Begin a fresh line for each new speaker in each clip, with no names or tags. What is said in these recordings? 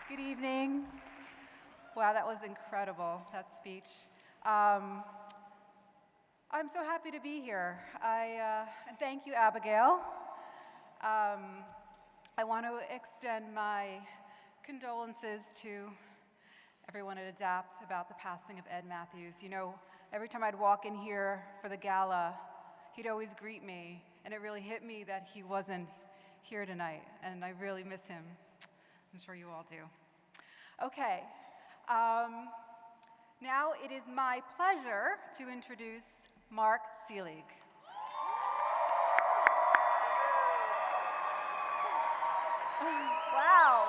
Good evening. Wow, that was incredible, that speech. I'm so happy to be here. And thank you, Abigail. I want to extend my condolences to everyone at ADAPT about the passing of Ed Matthews. You know, every time I'd walk in here for the gala, he'd always greet me, and it really hit me that he wasn't here tonight, and I really miss him. I'm sure you all do. Okay, now it is my pleasure to introduce Mark Seelig. Wow.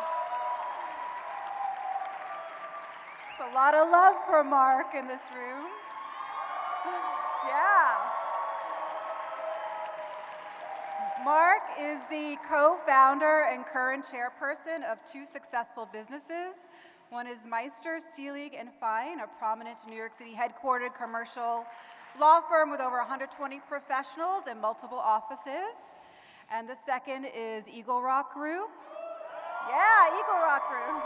It's a lot of love for Mark in this room. Yeah. Mark is the co-founder and current chairperson of two successful businesses. One is Meister, Seelig & Fine, a prominent New York City headquartered commercial law firm with over 120 professionals and multiple offices. And the second is Eagle Rock Group. Yeah, Eagle Rock Group.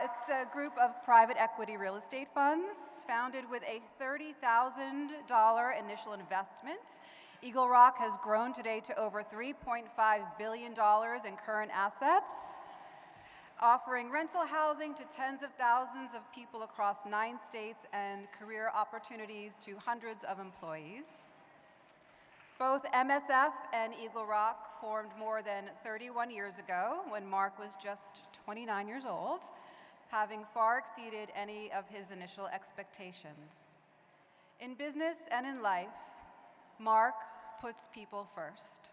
It's a group of private equity real estate funds founded with a $30,000 initial investment. Eagle Rock has grown today to over $3.5 billion in current assets, offering rental housing to tens of thousands of people across 9 states and career opportunities to hundreds of employees. Both MSF and Eagle Rock formed more than 31 years ago when Mark was just 29 years old, having far exceeded any of his initial expectations. In business and in life, Mark puts people first.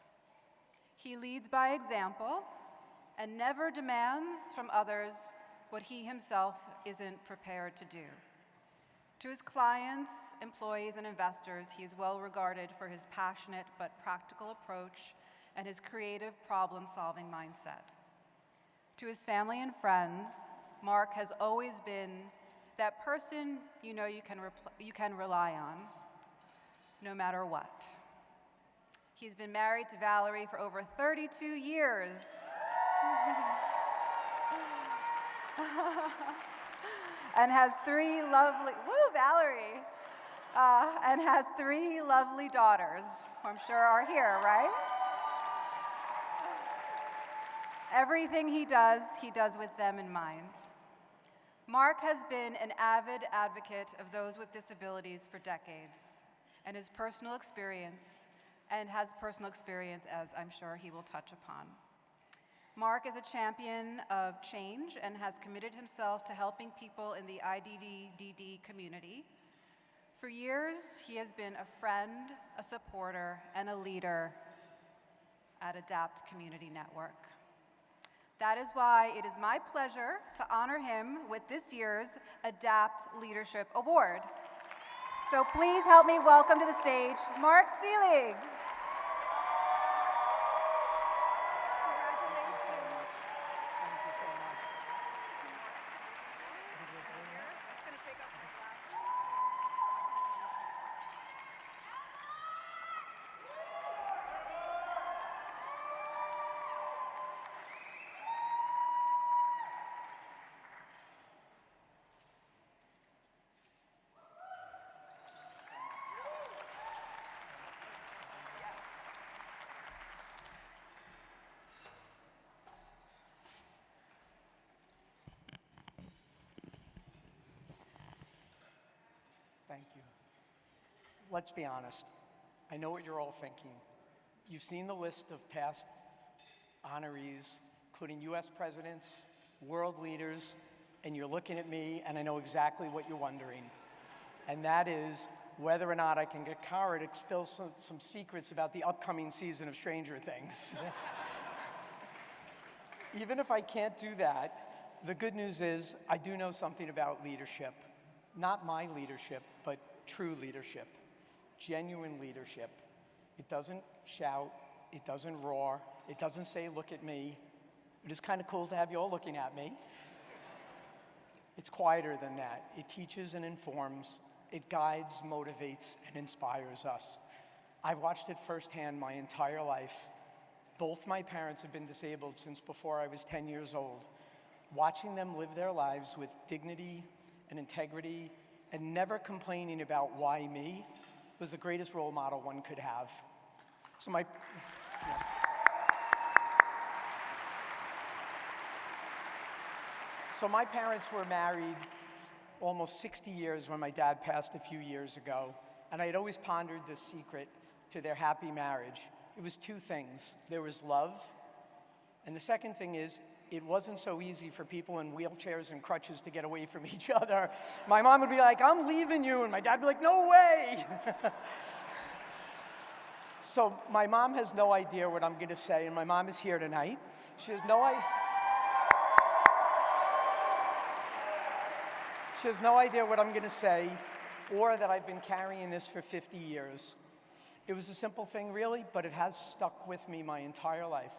He leads by example and never demands from others what he himself isn't prepared to do. To his clients, employees, and investors, he is well regarded for his passionate but practical approach and his creative problem-solving mindset. To his family and friends, Mark has always been that person you know you can rely on, no matter what. He's been married to Valerie for over 32 years. And has 3 lovely, Valerie! And has 3 lovely daughters, who I'm sure are here, right? Everything he does with them in mind. Mark has been an avid advocate of those with disabilities for decades, and has personal experience, as I'm sure he will touch upon. Mark is a champion of change and has committed himself to helping people in the IDD community. For years, he has been a friend, a supporter, and a leader at ADAPT Community Network. That is why it is my pleasure to honor him with this year's ADAPT Leadership Award. So please help me welcome to the stage, Mark Seelig.
Thank you. Let's be honest. I know what you're all thinking. You've seen the list of past honorees, including US presidents, world leaders, and you're looking at me, and I know exactly what you're wondering. And that is whether or not I can get Cara to spill some secrets about the upcoming season of Stranger Things. Even if I can't do that, the good news is I do know something about leadership. Not my leadership, but true leadership, genuine leadership. It doesn't shout, it doesn't roar, it doesn't say, look at me. It is kind of cool to have you all looking at me. It's quieter than that. It teaches and informs, it guides, motivates, and inspires us. I've watched it firsthand my entire life, Both my parents have been disabled since before I was 10 years old. Watching them live their lives with dignity and integrity and never complaining about why me was the greatest role model one could have. So my parents were married almost 60 years when my dad passed a few years ago, and I had always pondered the secret to their happy marriage. It was two things. There was love, and the second thing is, it wasn't so easy for people in wheelchairs and crutches to get away from each other. My mom would be like, "I'm leaving you," and my dad would be like, "No way!" So my mom has no idea what I'm gonna say, and my mom is here tonight. She has no idea what I'm gonna say, or that I've been carrying this for 50 years. It was a simple thing, really, but it has stuck with me my entire life.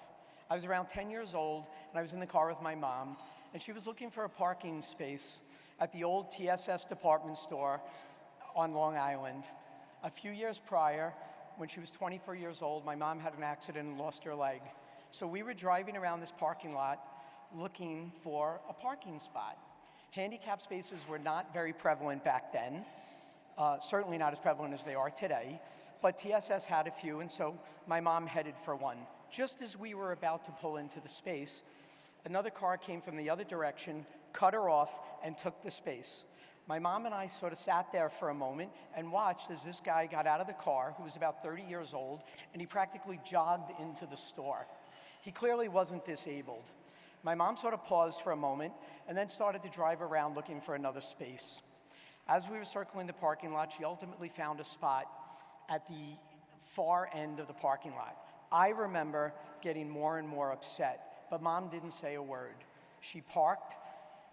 I was around 10 years old, and I was in the car with my mom, and she was looking for a parking space at the old TSS department store on Long Island. A few years prior, when she was 24 years old, my mom had an accident and lost her leg. So we were driving around this parking lot looking for a parking spot. Handicap spaces were not very prevalent back then, certainly not as prevalent as they are today, but TSS had a few, and so my mom headed for one. Just as we were about to pull into the space, another car came from the other direction, cut her off, and took the space. My mom and I sort of sat there for a moment and watched as this guy got out of the car, who was about 30 years old, and he practically jogged into the store. He clearly wasn't disabled. My mom sort of paused for a moment and then started to drive around looking for another space. As we were circling the parking lot, she ultimately found a spot at the far end of the parking lot. I remember getting more and more upset, but Mom didn't say a word. She parked,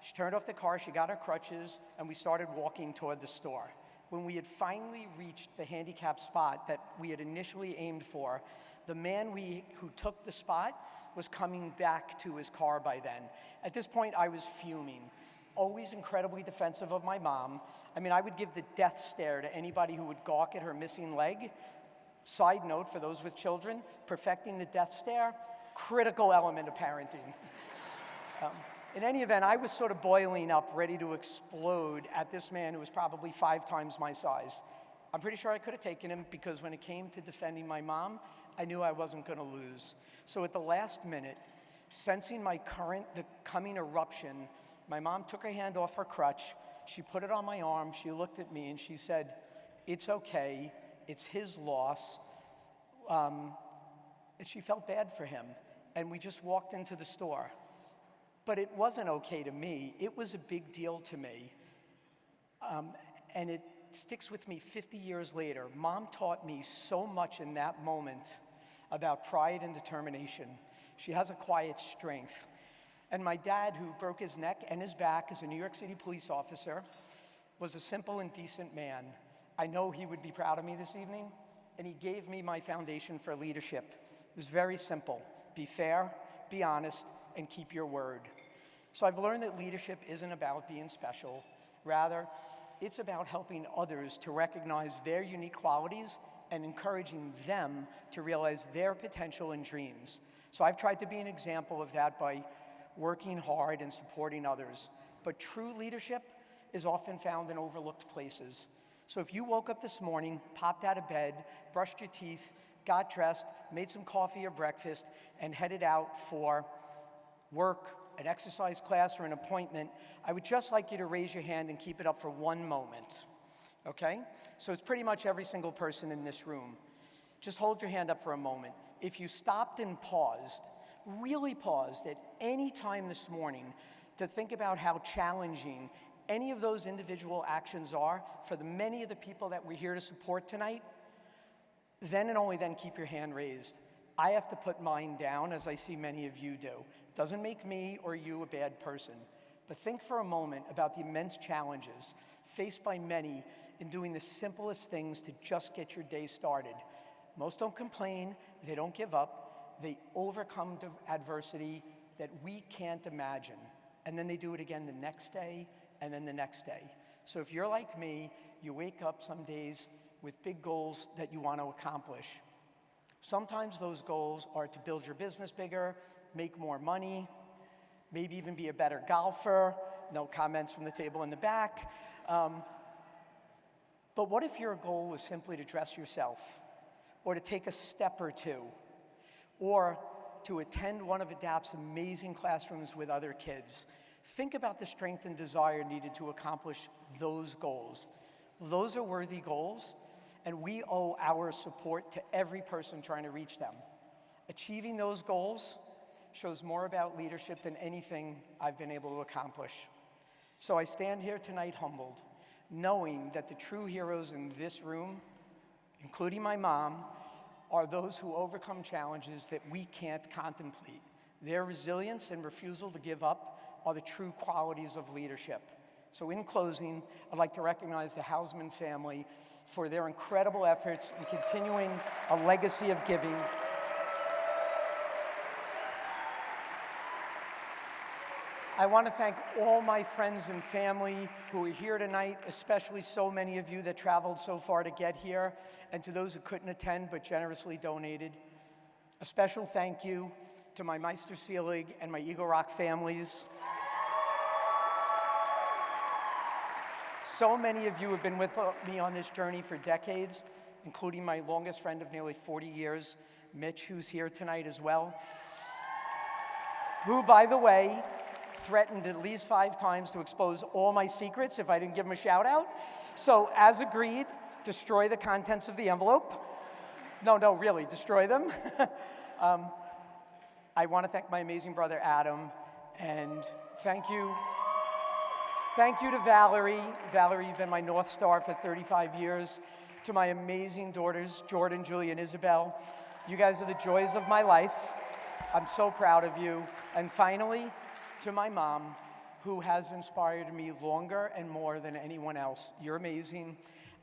she turned off the car, she got her crutches, and we started walking toward the store. When we had finally reached the handicapped spot that we had initially aimed for, the man who took the spot was coming back to his car by then. At this point, I was fuming, always incredibly defensive of my mom. I mean, I would give the death stare to anybody who would gawk at her missing leg. Side note, for those with children, perfecting the death stare, critical element of parenting. In any event, I was sort of boiling up, ready to explode at this man who was probably 5 times my size. I'm pretty sure I could have taken him, because when it came to defending my mom, I knew I wasn't going to lose. So at the last minute, sensing the coming eruption, my mom took her hand off her crutch, she put it on my arm, she looked at me, and she said, "It's okay, it's his loss." And she felt bad for him, and we just walked into the store. But it wasn't okay to me. It was a big deal to me. And it sticks with me 50 years later. Mom taught me so much in that moment about pride and determination. She has a quiet strength. And my dad, who broke his neck and his back as a New York City police officer, was a simple and decent man. I know he would be proud of me this evening, and he gave me my foundation for leadership. It was very simple. Be fair, be honest, and keep your word. So I've learned that leadership isn't about being special. Rather, it's about helping others to recognize their unique qualities and encouraging them to realize their potential and dreams. So I've tried to be an example of that by working hard and supporting others. But true leadership is often found in overlooked places. So if you woke up this morning, popped out of bed, brushed your teeth, got dressed, made some coffee or breakfast, and headed out for work, an exercise class, or an appointment, I would just like you to raise your hand and keep it up for one moment, okay? So it's pretty much every single person in this room. Just hold your hand up for a moment. If you stopped and paused, really paused at any time this morning to think about how challenging any of those individual actions are for the many of the people that we're here to support tonight, then and only then keep your hand raised. I have to put mine down, as I see many of you do. Doesn't make me or you a bad person, but think for a moment about the immense challenges faced by many in doing the simplest things to just get your day started. Most don't complain, they don't give up, they overcome adversity that we can't imagine, and then they do it again the next day, and then the next day. So if you're like me, you wake up some days with big goals that you want to accomplish. Sometimes those goals are to build your business bigger, make more money, maybe even be a better golfer. No comments from the table in the back. But what if your goal was simply to dress yourself, or to take a step or two, or to attend one of ADAPT's amazing classrooms with other kids? Think about the strength and desire needed to accomplish those goals. Those are worthy goals, and we owe our support to every person trying to reach them. Achieving those goals shows more about leadership than anything I've been able to accomplish. So I stand here tonight humbled, knowing that the true heroes in this room, including my mom, are those who overcome challenges that we can't contemplate. Their resilience and refusal to give up are the true qualities of leadership. So in closing, I'd like to recognize the Hausman family for their incredible efforts in continuing a legacy of giving. I want to thank all my friends and family who are here tonight, especially so many of you that traveled so far to get here, and to those who couldn't attend but generously donated. A special thank you to my Meister Seelig and my Eagle Rock families. So many of you have been with me on this journey for decades, including my longest friend of nearly 40 years, Mitch, who's here tonight as well, who, by the way, threatened at least 5 times to expose all my secrets if I didn't give him a shout out. So as agreed, destroy the contents of the envelope. No, really, destroy them. I want to thank my amazing brother, Adam, and thank you to Valerie. Valerie, you've been my North Star for 35 years. To my amazing daughters, Jordan, Julie, and Isabel. You guys are the joys of my life. I'm so proud of you. And finally, to my mom, who has inspired me longer and more than anyone else. You're amazing.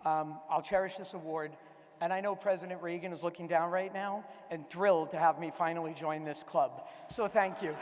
I'll cherish this award. And I know President Reagan is looking down right now and thrilled to have me finally join this club. So thank you.